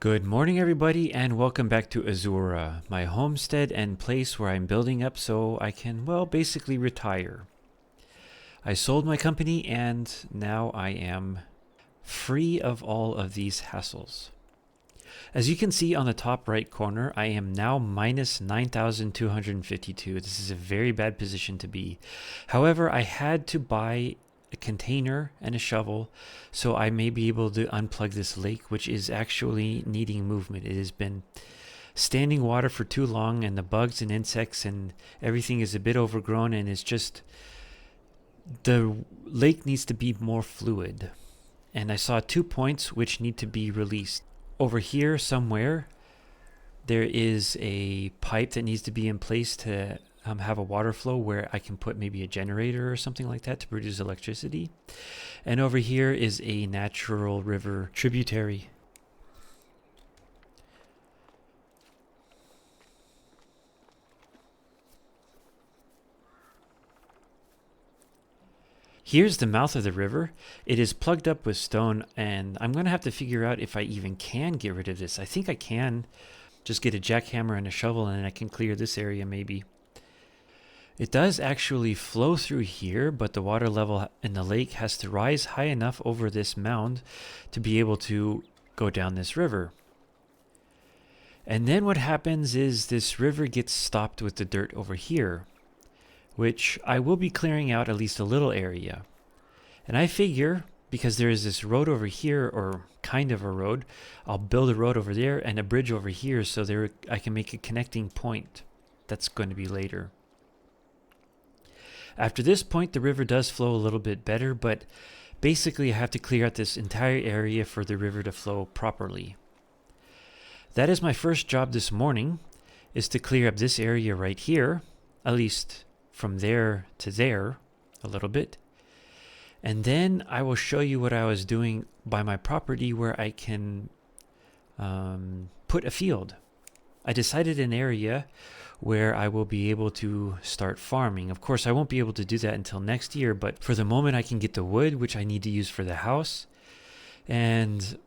Good morning, everybody, and welcome back to Azura, my homestead and place where I'm building up so I can, well, basically retire. I sold my company and now I am free of all of these hassles. As you can see on the top right corner, I am now minus 9,252. This is a very bad position to be. However, I had to buy a container and a shovel so I may be able to unplug this lake, which is actually needing movement. It has been standing water for too long, and the bugs and insects and everything is a bit overgrown, and it's just the lake needs to be more fluid. And I saw 2 points which need to be released. Over here somewhere there is a pipe that needs to be in place to have a water flow where I can put maybe a generator or something like that to produce electricity. And over here is a natural river tributary. Here's the mouth of the river. It is plugged up with stone, and I'm going to have to figure out if I even can get rid of this. I think I can. Just get a jackhammer and a shovel and I can clear this area maybe. It does actually flow through here, but the water level in the lake has to rise high enough over this mound to be able to go down this river. And then what happens is this river gets stopped with the dirt over here, which I will be clearing out at least a little area. And I figure, because there is this road over here, or kind of a road, I'll build a road over there and a bridge over here so there I can make a connecting point. That's going to be later. After this point, the river does flow a little bit better, but basically I have to clear out this entire area for the river to flow properly. That is my first job this morning, is to clear up this area right here, at least from there to there a little bit. And then I will show you what I was doing by my property where I can put a field. I decided an area where I will be able to start farming. Of course, I won't be able to do that until next year, but for the moment I can get the wood, which I need to use for the house, and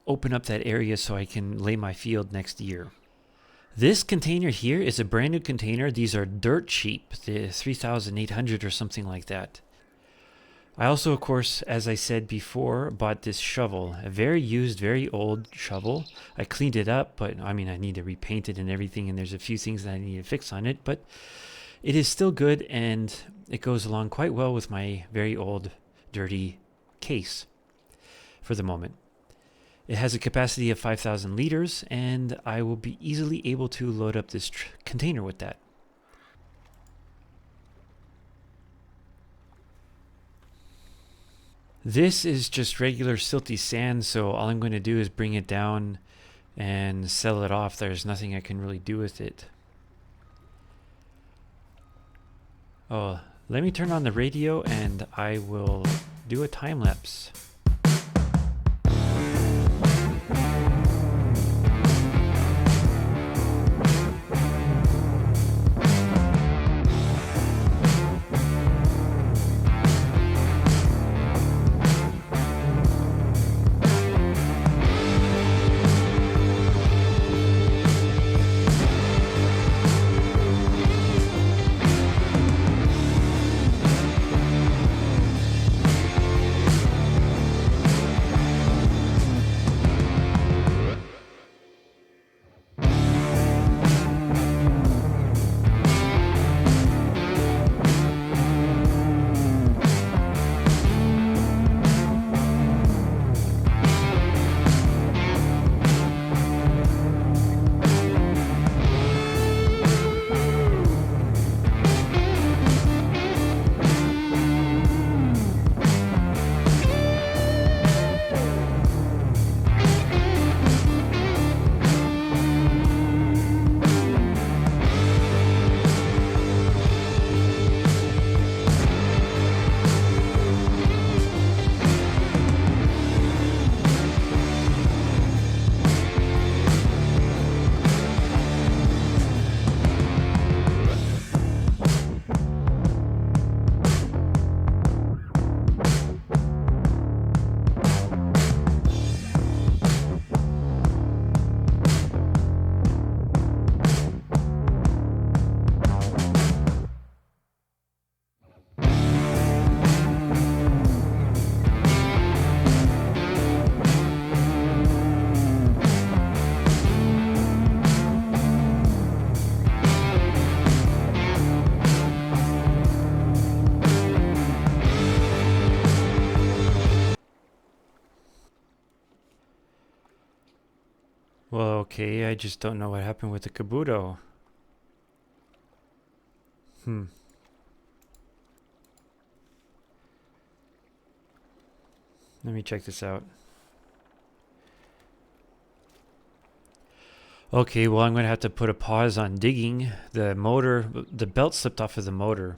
open up that area so I can lay my field next year. This container here is a brand new container. These are dirt cheap, the 3,800 or something like that. I also, of course, as I said before, bought this shovel, a very used, very old shovel. I cleaned it up, but I mean, I need to repaint it and everything, and there's a few things that I need to fix on it, but it is still good, and it goes along quite well with my very old, dirty case for the moment. It has a capacity of 5,000 liters, and I will be easily able to load up this container with that. This is just regular silty sand, so all I'm going to do is bring it down and sell it off. There's nothing I can really do with it. Oh, let me turn on the radio and I will do a time lapse. Well, okay, I just don't know what happened with the Kabuto. Let me check this out. Okay, well, I'm going to have to put a pause on digging. The motor, the belt slipped off of the motor.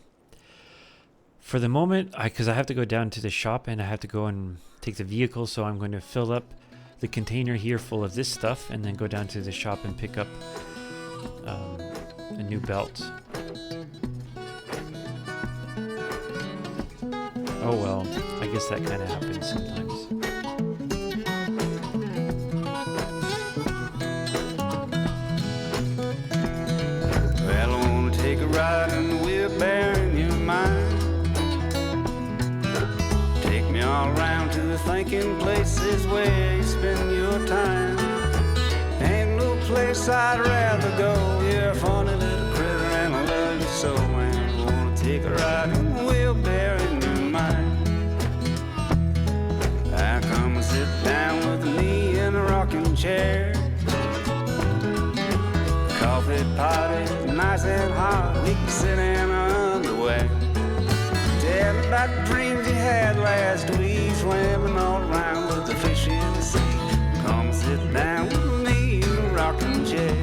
For the moment, because I have to go down to the shop and I have to go and take the vehicle, so I'm going to fill up the container here full of this stuff and then go down to the shop and pick up a new belt. Oh well, I guess that kind of happens sometimes. Well, I want to take a ride in the wheelbarrow in your mind. Take me all around to the thinking places where you spend your time. Ain't no place I'd rather go. You're a funny little critter and I love you so, man. I want to take a ride in the wheelbarrow in your mind. I come and sit down with me in a rocking chair. Coffee pot is nice and hot. We can sit in our underwear. Tell me about the dreams you had last week, swimming all around with the fish in the sea. Come and sit down with me in a rocking chair.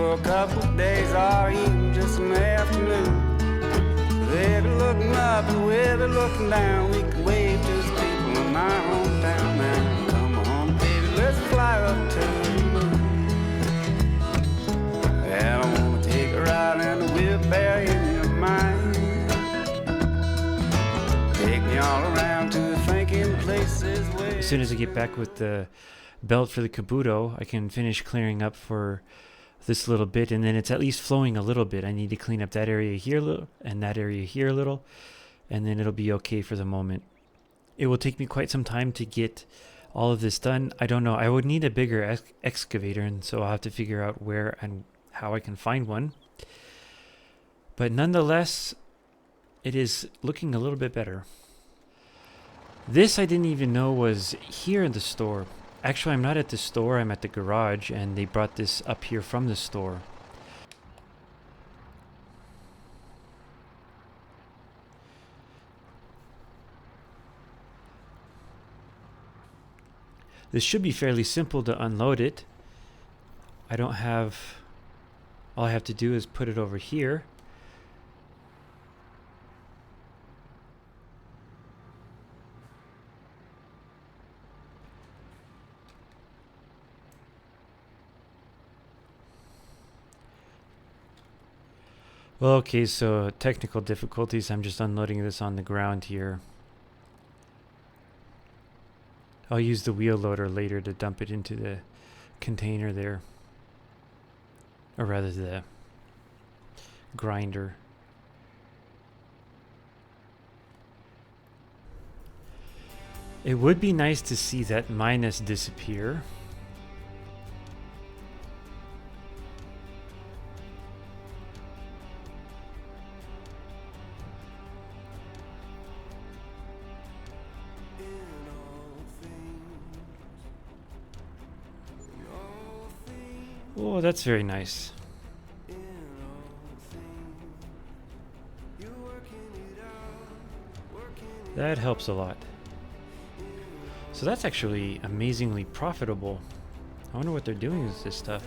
A couple of days or even just an afternoon. They'll be looking up and we'll be looking down. We can wave to the people in our hometown now. Come on, baby, let's fly up to the moon. Well, I want to take a ride in the wheelbarrow in your mind. Take me all around to the thinking places where... As soon as I get back with the belt for the Kabuto, I can finish clearing up for this little bit, and then it's at least flowing a little bit. I need to clean up that area here a little and that area here a little, and then it'll be okay for the moment. It will take me quite some time to get all of this done. I don't know. I would need a bigger excavator, and so I'll have to figure out where and how I can find one. But nonetheless, it is looking a little bit better. This I didn't even know was here in the store. Actually, I'm not at the store, I'm at the garage, and they brought this up here from the store. This should be fairly simple to unload it. All I have to do is put it over here. Well, okay, so technical difficulties. I'm just unloading this on the ground here. I'll use the wheel loader later to dump it into the container there. Or rather the grinder. It would be nice to see that minus disappear. Oh, that's very nice. That helps a lot. So that's actually amazingly profitable. I wonder what they're doing with this stuff.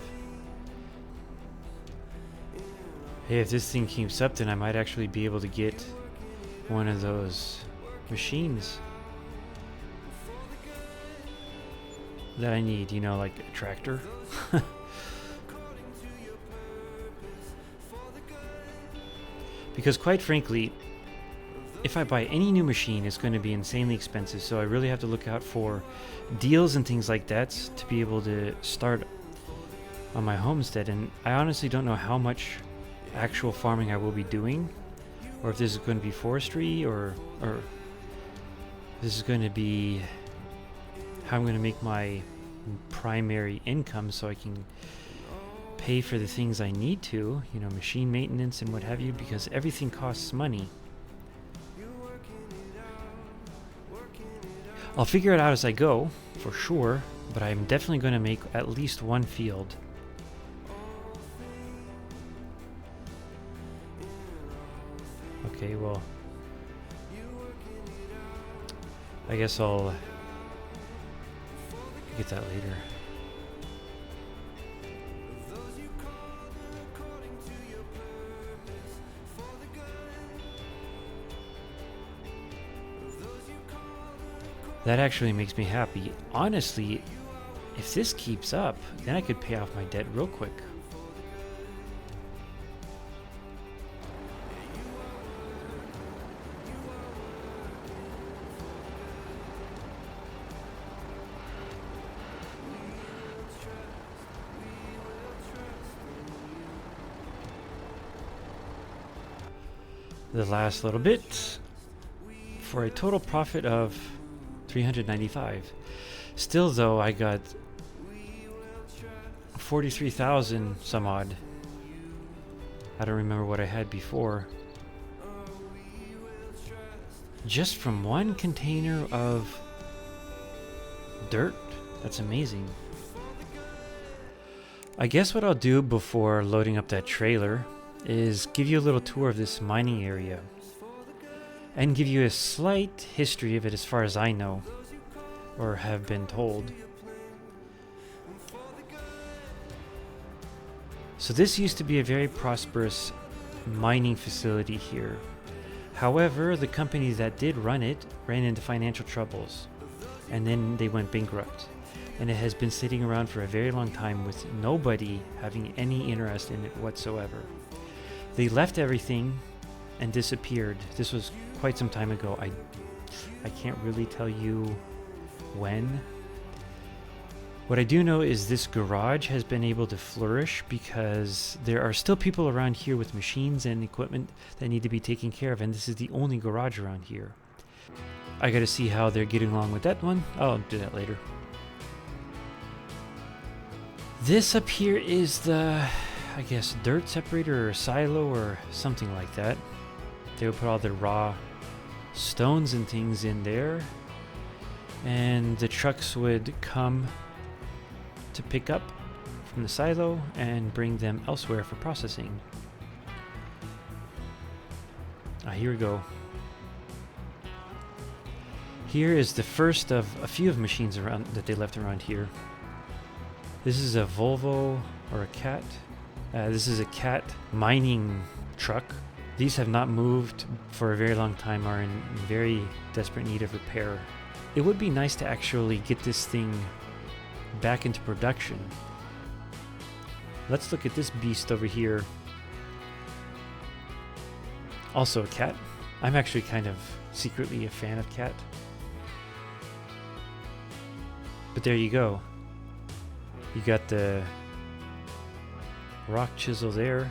Hey, if this thing keeps up, then I might actually be able to get one of those machines that I need, you know, like a tractor. Because quite frankly, if I buy any new machine, it's going to be insanely expensive. So I really have to look out for deals and things like that to be able to start on my homestead. And I honestly don't know how much actual farming I will be doing, or if this is going to be forestry, or this is going to be how I'm going to make my primary income so I can pay for the things I need to, you know, machine maintenance and what have you, because everything costs money. I'll figure it out as I go, for sure, but I'm definitely going to make at least one field. Okay, well, I guess I'll get that later. That actually makes me happy. Honestly, if this keeps up, then I could pay off my debt real quick. The last little bit for a total profit of 395. Still though, I got 43,000 some odd. I don't remember what I had before. Just from one container of dirt? That's amazing. I guess what I'll do before loading up that trailer is give you a little tour of this mining area and give you a slight history of it as far as I know or have been told. So this used to be a very prosperous mining facility here. However, the company that did run it ran into financial troubles and then they went bankrupt. And it has been sitting around for a very long time with nobody having any interest in it whatsoever. They left everything and disappeared. This was quite some time ago. I can't really tell you when. What I do know is this garage has been able to flourish because there are still people around here with machines and equipment that need to be taken care of, and this is the only garage around here. I gotta see how they're getting along with that one. I'll do that later. This up here is the, I guess, dirt separator or silo or something like that. They would put all the raw stones and things in there, and the trucks would come to pick up from the silo and bring them elsewhere for processing. Here we go. Here is the first of a few of machines around that they left around here. This is a Volvo or a Cat. This is a Cat mining truck. These have not moved for a very long time, are in very desperate need of repair. It would be nice to actually get this thing back into production. Let's look at this beast over here. Also a Cat. I'm actually kind of secretly a fan of Cat. But there you go. You got the rock chisel there.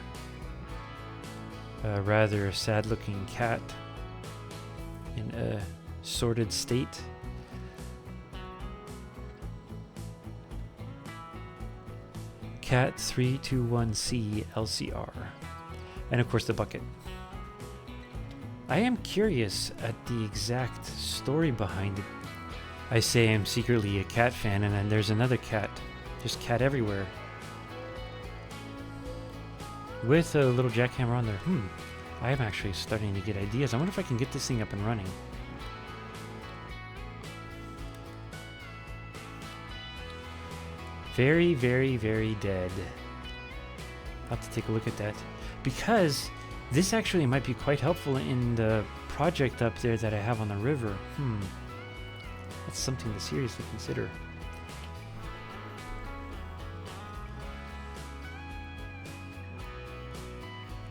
A rather sad looking cat in a sorted state. Cat 321C LCR. And of course the bucket. I am curious at the exact story behind it. I say I'm secretly a cat fan, and then there's another cat. There's cat everywhere. With a little jackhammer on there. I am actually starting to get ideas. I wonder if I can get this thing up and running. Very, very, very dead. I'll have to take a look at that. Because this actually might be quite helpful in the project up there that I have on the river. That's something to seriously consider.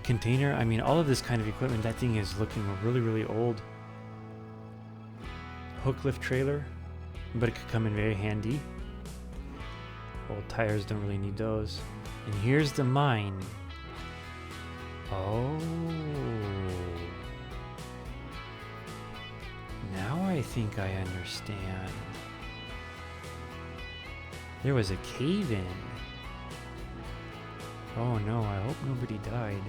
Container, I mean, all of this kind of equipment, that thing is looking really, really old. hook lift trailer, but it could come in very handy. Old tires don't really need those. And here's the mine. Oh. Now I think I understand. There was a cave in. Oh no, I hope nobody died.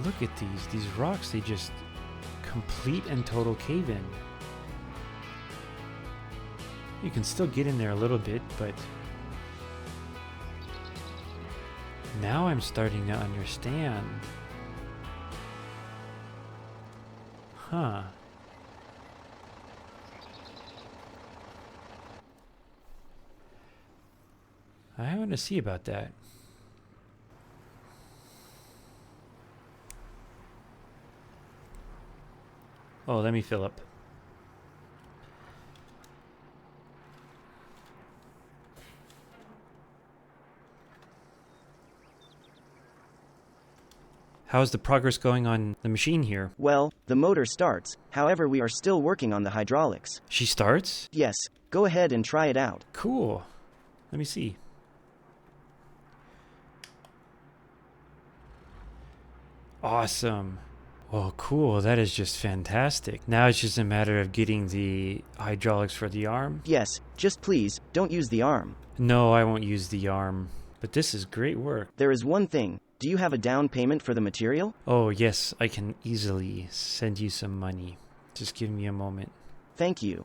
Look at these rocks, they just complete and total cave in. You can still get in there a little bit, but now I'm starting to understand. Huh. I want to see about that. Oh, let me fill up. How's the progress going on the machine here? Well, the motor starts, however we are still working on the hydraulics. She starts? Yes, go ahead and try it out. Cool. Let me see. Awesome. Well, cool. That is just fantastic. Now it's just a matter of getting the hydraulics for the arm. Yes, just please, don't use the arm. No, I won't use the arm. But this is great work. There is one thing. Do you have a down payment for the material? Oh, yes. I can easily send you some money. Just give me a moment. Thank you.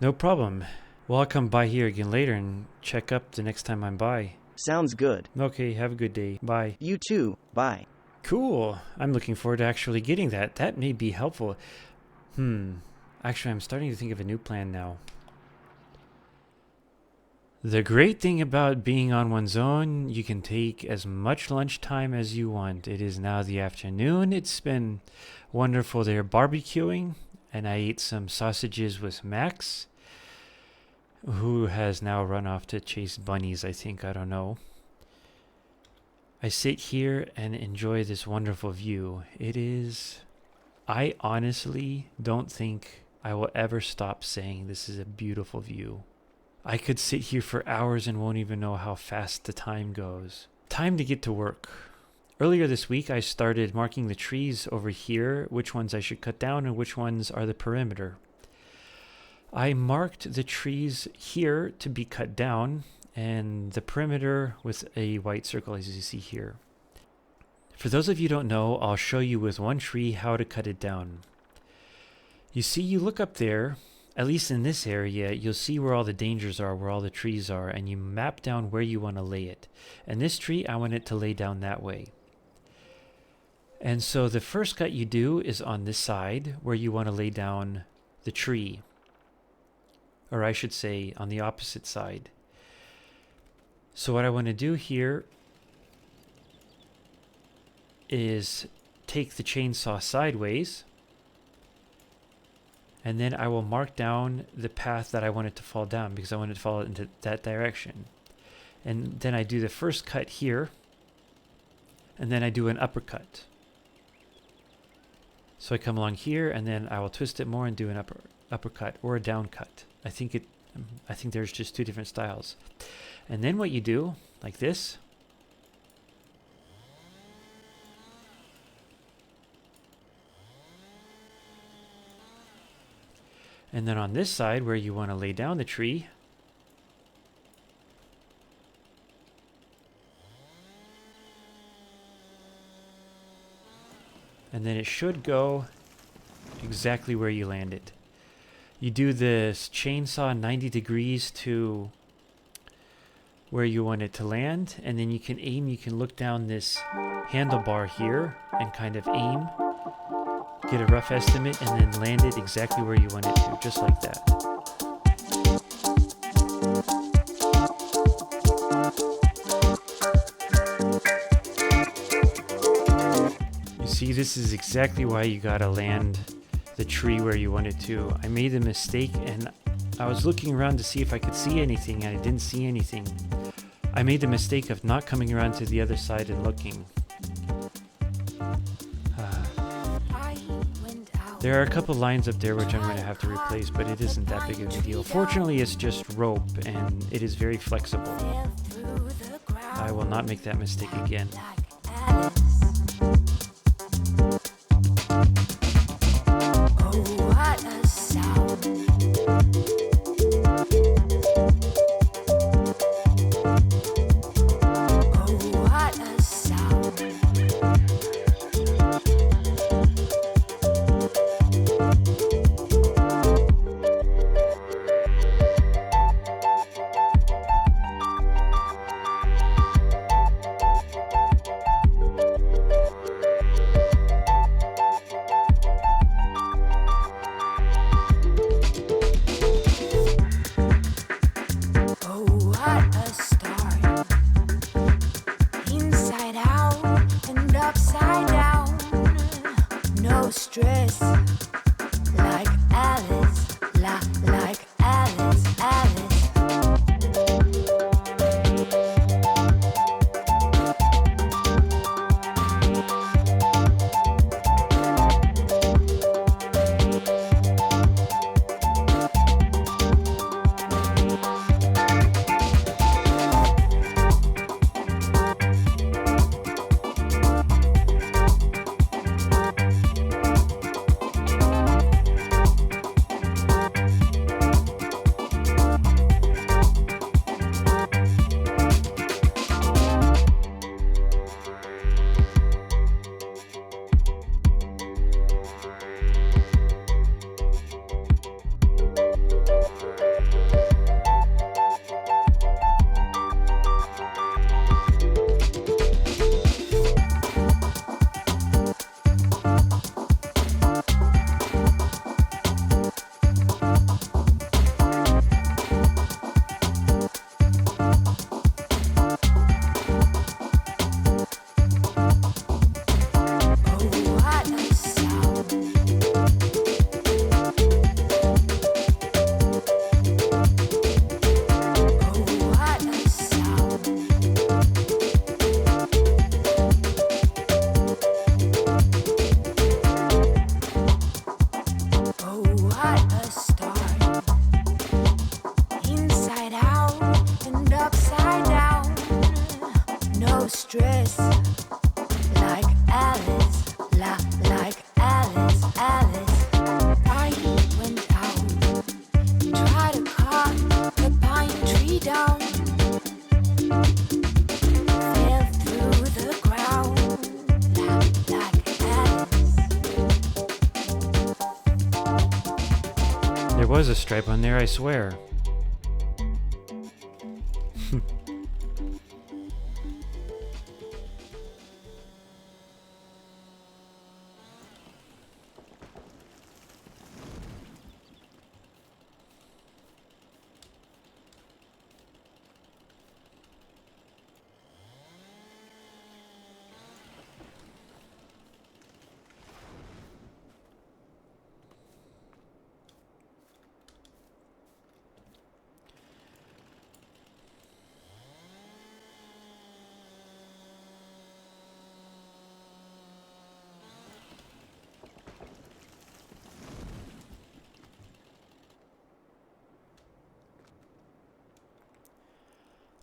No problem. Well, I'll come by here again later and check up the next time I'm by. Sounds good. Okay, have a good day. Bye. You too. Bye. Cool. I'm looking forward to actually getting that. That may be helpful. Actually, I'm starting to think of a new plan now. The great thing about being on one's own, you can take as much lunchtime as you want. It is now the afternoon. It's been wonderful there barbecuing, and I ate some sausages with Max, who has now run off to chase bunnies, I think. I don't know. I sit here and enjoy this wonderful view. I honestly don't think I will ever stop saying this is a beautiful view. I could sit here for hours and won't even know how fast the time goes. Time to get to work. Earlier this week, I started marking the trees over here, which ones I should cut down and which ones are the perimeter. I marked the trees here to be cut down and the perimeter with a white circle, as you see here. For those of you who don't know, I'll show you with one tree how to cut it down. You see, you look up there, at least in this area, you'll see where all the dangers are, where all the trees are, and you map down where you want to lay it. And this tree, I want it to lay down that way. And so the first cut you do is on this side where you want to lay down the tree. Or I should say on the opposite side. So what I want to do here is take the chainsaw sideways, and then I will mark down the path that I want it to fall down because I want it to fall into that direction. And then I do the first cut here, and then I do an uppercut. So I come along here, and then I will twist it more and do an uppercut or a down cut. I think there's just two different styles. And then what you do, like this, and then on this side where you want to lay down the tree, and then it should go exactly where you land it. You do this chainsaw 90 degrees to where you want it to land, and then you can aim, you can look down this handlebar here and kind of aim, get a rough estimate, and then land it exactly where you want it to, just like that. You see, this is exactly why you gotta land the tree where you want it to. I made a mistake and I was looking around to see if I could see anything, and I didn't see anything. I made the mistake of not coming around to the other side and looking. There are a couple lines up there which I'm going to have to replace, but it isn't that big of a deal. Fortunately, it's just rope and it is very flexible. I will not make that mistake again. Stress, like Alice, like Alice, Alice. Stress, like Alice, like Alice, Alice. I went out, tried to cut the pine tree down, fell through the ground, like Alice. There was a stripe on there, I swear.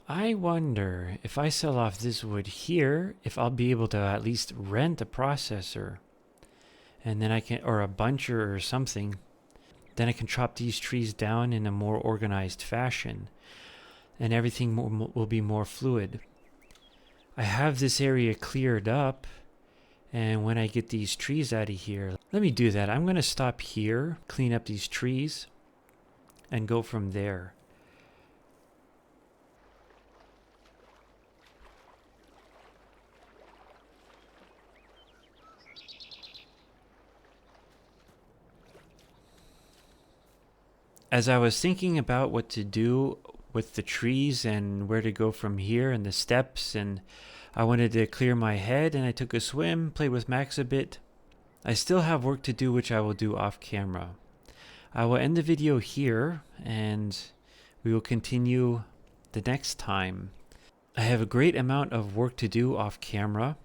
I wonder if I sell off this wood here, if I'll be able to at least rent a processor. And then I can, or a buncher or something. Then I can chop these trees down in a more organized fashion. And everything will be more fluid. I have this area cleared up. And when I get these trees out of here, let me do that. I'm going to stop here, clean up these trees, and go from there. As I was thinking about what to do with the trees and where to go from here and the steps, and I wanted to clear my head, and I took a swim, played with Max a bit. I still have work to do, which I will do off camera. I will end the video here, and we will continue the next time. I have a great amount of work to do off camera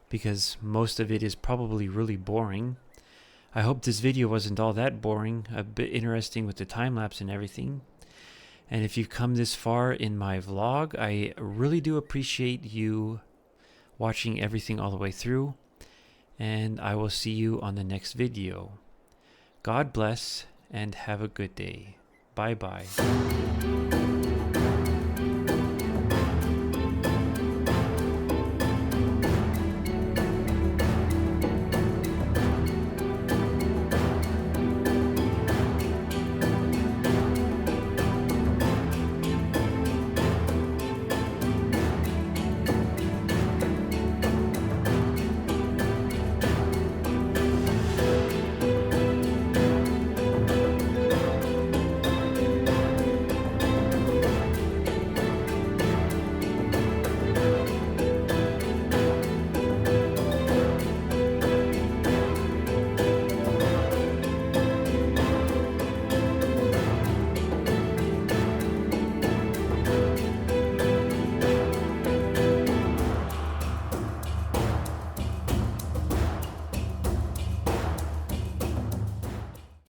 because most of it is probably really boring. I hope this video wasn't all that boring, a bit interesting with the time lapse and everything. And if you've come this far in my vlog, I really do appreciate you watching everything all the way through. And I will see you on the next video. God bless and have a good day. Bye bye.